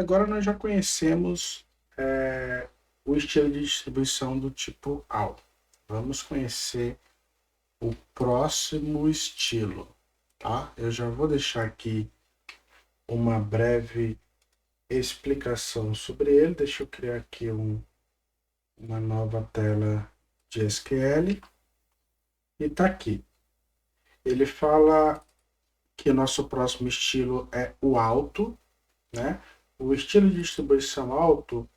Agora nós já conhecemos o estilo de distribuição do tipo AL. Vamos conhecer o próximo estilo, tá? Eu já vou deixar aqui uma breve explicação sobre ele. Deixa eu criar aqui uma nova tela de SQL. E tá aqui. Ele fala que o nosso próximo estilo é o alto, né? O estilo de distribuição alto,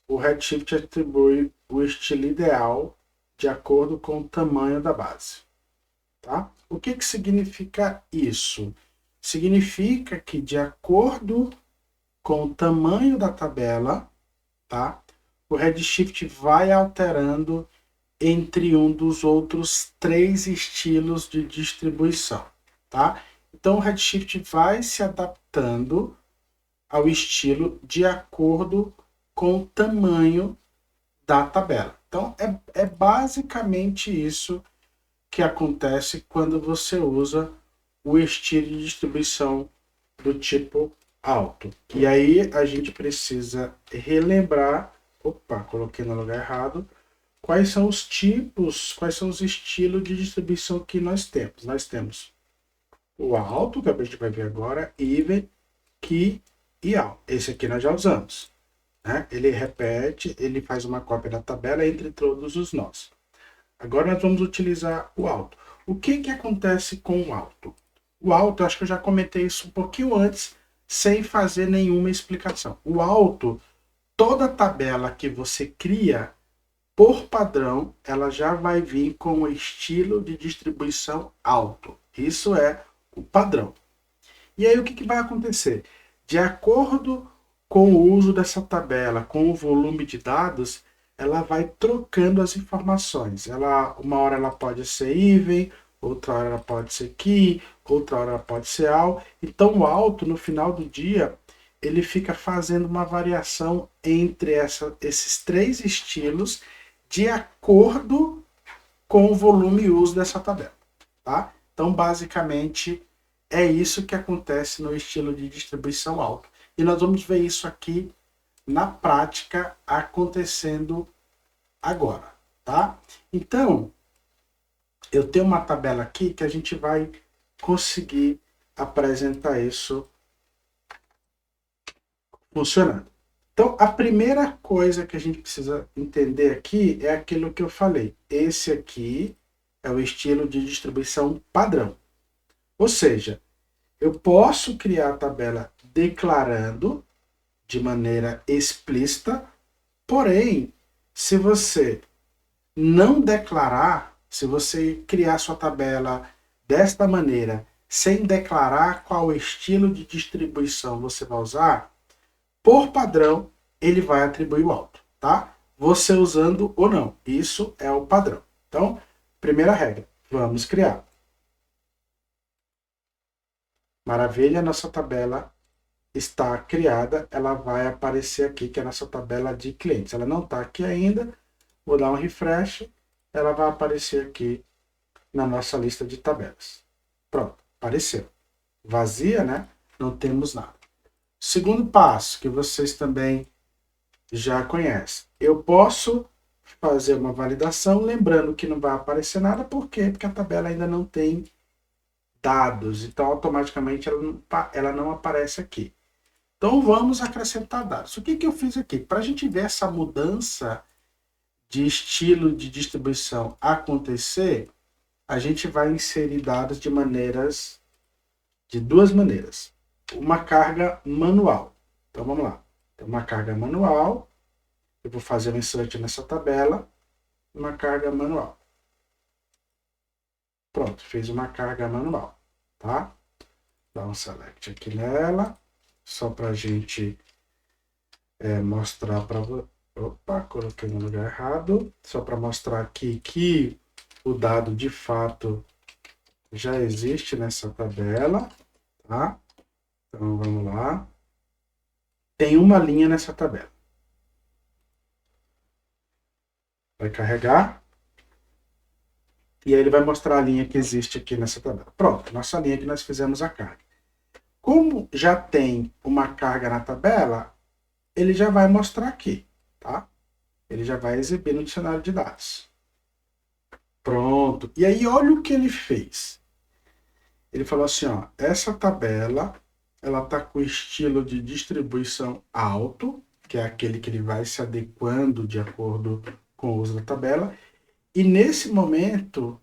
o Redshift atribui o estilo ideal de acordo com o tamanho da base, tá? O que significa isso? Significa que de acordo com o tamanho da tabela, tá? O Redshift vai alterando entre um dos outros 3 estilos de distribuição, tá? Então o Redshift vai se adaptando ao estilo de acordo com o tamanho da tabela. Então é basicamente isso que acontece quando você usa o estilo de distribuição do tipo alto. E aí a gente precisa relembrar, opa, coloquei no lugar errado, quais são os tipos, quais são os estilos de distribuição que nós temos. Nós temos o alto, que a gente vai ver agora, even, key e all. Esse aqui nós já usamos, né? Ele repete, ele faz uma cópia da tabela entre todos os nós. Agora nós vamos utilizar o alto. O que acontece com o alto? O alto, eu acho que eu já comentei isso um pouquinho antes, sem fazer nenhuma explicação. O alto, toda tabela que você cria, por padrão, ela já vai vir com o estilo de distribuição alto. Isso é o padrão. E aí o que vai acontecer? De acordo com o uso dessa tabela, com o volume de dados, ela vai trocando as informações. Uma hora ela pode ser even, outra hora ela pode ser key, outra hora ela pode ser all. Então o alto, no final do dia, ele fica fazendo uma variação entre esses 3 estilos de acordo com o volume e uso dessa tabela, tá? Então, basicamente, é isso que acontece no estilo de distribuição alto. E nós vamos ver isso aqui na prática acontecendo agora, tá? Então, eu tenho uma tabela aqui que a gente vai conseguir apresentar isso funcionando. Então, a primeira coisa que a gente precisa entender aqui é aquilo que eu falei. Esse aqui é o estilo de distribuição padrão. Ou seja, eu posso criar a tabela declarando de maneira explícita, porém, se você não declarar, se você criar sua tabela desta maneira, sem declarar qual estilo de distribuição você vai usar, por padrão, ele vai atribuir o alto, tá? Você usando ou não. Isso é o padrão. Então, primeira regra, vamos criar. Maravilha, nossa tabela está criada, ela vai aparecer aqui, que é a nossa tabela de clientes. Ela não está aqui ainda, vou dar um refresh, ela vai aparecer aqui na nossa lista de tabelas. Pronto, apareceu. Vazia, né? Não temos nada. Segundo passo, que vocês também já conhecem. Eu posso fazer uma validação, lembrando que não vai aparecer nada, por quê? Porque a tabela ainda não tem dados, então automaticamente ela não aparece aqui. Então vamos acrescentar dados. O que eu fiz aqui? Para a gente ver essa mudança de estilo de distribuição acontecer, a gente vai inserir dados de duas maneiras. Uma carga manual. Então vamos lá. Tem uma carga manual. Eu vou fazer um insert nessa tabela. Uma carga manual. Pronto, fiz uma carga manual. Tá? Dá um select aqui nela. Só para a gente mostrar para você. Opa, coloquei no lugar errado. Só para mostrar aqui que o dado de fato já existe nessa tabela. Tá? Então vamos lá. Tem uma linha nessa tabela. Vai carregar. E aí ele vai mostrar a linha que existe aqui nessa tabela. Pronto, nossa linha que nós fizemos a carga. Como já tem uma carga na tabela, ele já vai mostrar aqui, tá? Ele já vai exibir no dicionário de dados. Pronto. E aí, olha o que ele fez. Ele falou assim, ó, essa tabela, ela tá com estilo de distribuição alto, que é aquele que ele vai se adequando de acordo com o uso da tabela. E nesse momento,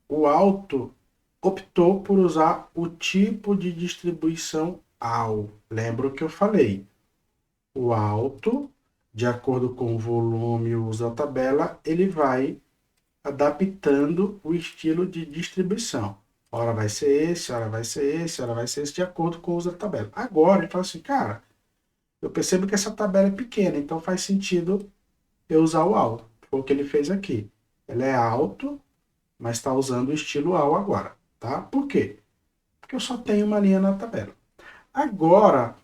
o alto optou por usar o tipo de distribuição AL. Lembra o que eu falei? O alto, de acordo com o volume e o uso da tabela, ele vai adaptando o estilo de distribuição. Ora vai ser esse, ora vai ser esse, ora vai ser esse, de acordo com o uso da tabela. Agora ele fala assim, cara, eu percebo que essa tabela é pequena, então faz sentido eu usar o alto. Foi o que ele fez aqui. Ele é alto, mas está usando o estilo AL agora, tá? Por quê? Porque eu só tenho uma linha na tabela. Agora,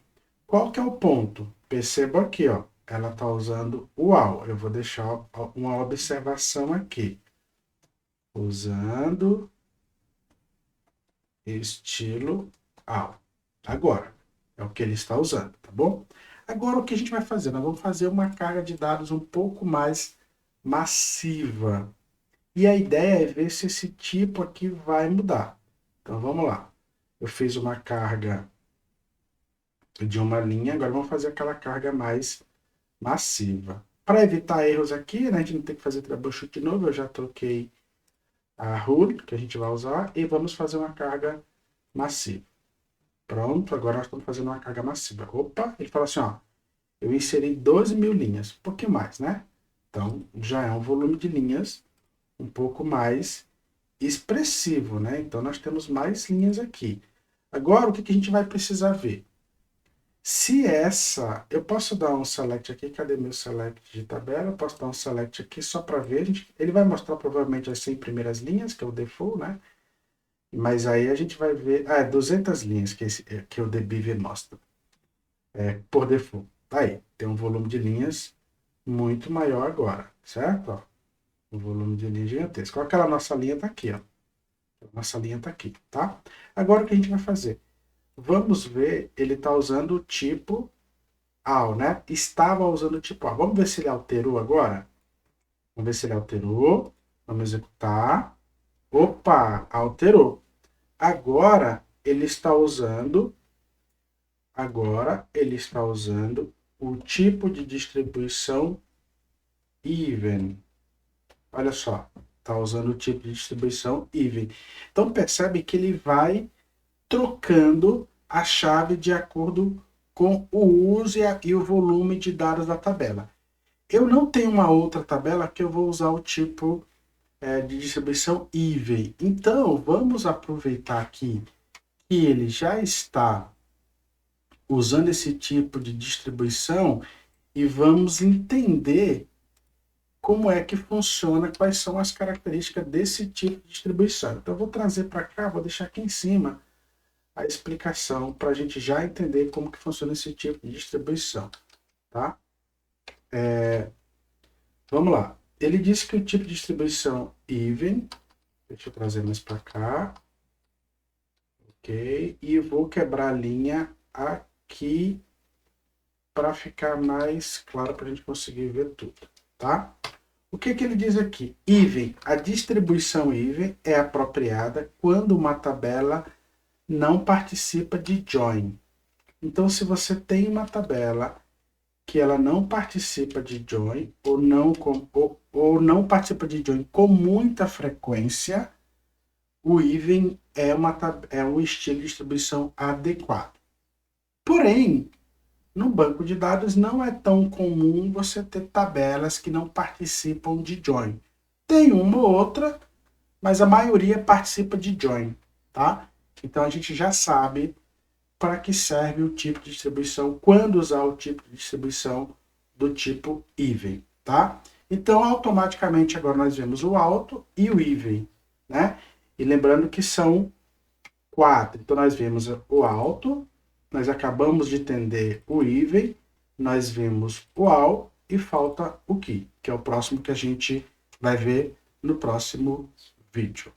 qual que é o ponto? Perceba aqui, ó, ela está usando o AL. Eu vou deixar uma observação aqui. Usando estilo AL. Agora, é o que ele está usando, tá bom? Agora, o que a gente vai fazer? Nós vamos fazer uma carga de dados um pouco mais massiva. E a ideia é ver se esse tipo aqui vai mudar. Então, vamos lá. Eu fiz uma carga de uma linha, agora vamos fazer aquela carga mais massiva. Para evitar erros aqui, né, a gente não tem que fazer troubleshoot de novo, eu já troquei a rule que a gente vai usar e vamos fazer uma carga massiva. Pronto, agora nós estamos fazendo uma carga massiva. Opa, ele fala assim, ó, eu inseri 12.000 linhas, um pouquinho mais, né? Então, já é um volume de linhas um pouco mais expressivo, né? Então, nós temos mais linhas aqui. Agora, o que a gente vai precisar ver? Se essa... Eu posso dar um select aqui, cadê meu select de tabela? Eu posso dar um select aqui só para ver. Ele vai mostrar provavelmente as 100 primeiras linhas, que é o default, né? Mas aí a gente vai ver... Ah, é 200 linhas que o dbeaver mostra. Por default. Aí, tem um volume de linhas muito maior agora, certo? Ó, um volume de linhas gigantesco. Aquela nossa linha está aqui, ó. Nossa linha está aqui, tá? Agora o que a gente vai fazer? Vamos ver, ele está usando o tipo AL, né? Estava usando o tipo AL. Vamos ver se ele alterou agora? Vamos ver se ele alterou. Vamos executar. Opa, alterou. Agora ele está usando o tipo de distribuição even. Olha só, está usando o tipo de distribuição even. Então percebe que ele vai trocando a chave de acordo com o uso e o volume de dados da tabela. Eu não tenho uma outra tabela que eu vou usar o tipo de distribuição even. Então, vamos aproveitar aqui que ele já está usando esse tipo de distribuição e vamos entender como é que funciona, quais são as características desse tipo de distribuição. Então, eu vou trazer para cá, vou deixar aqui em cima a explicação para a gente já entender como que funciona esse tipo de distribuição, tá? Vamos lá. Ele disse que o tipo de distribuição even, deixa eu trazer mais para cá, ok, e vou quebrar a linha aqui para ficar mais claro para a gente conseguir ver tudo, tá? O que ele diz aqui? Even, a distribuição even é apropriada quando uma tabela não participa de join. Então, se você tem uma tabela que ela não participa de join ou não participa de join com muita frequência, o even é um estilo de distribuição adequado. Porém, no banco de dados não é tão comum você ter tabelas que não participam de join. Tem uma ou outra, mas a maioria participa de join, tá? Então a gente já sabe para que serve o tipo de distribuição, quando usar o tipo de distribuição do tipo even, tá? Então, automaticamente, agora nós vemos o alto e o even, né? E lembrando que são 4. Então, nós vemos o alto, nós acabamos de entender o even, nós vimos o AL e falta o key, que é o próximo que a gente vai ver no próximo vídeo.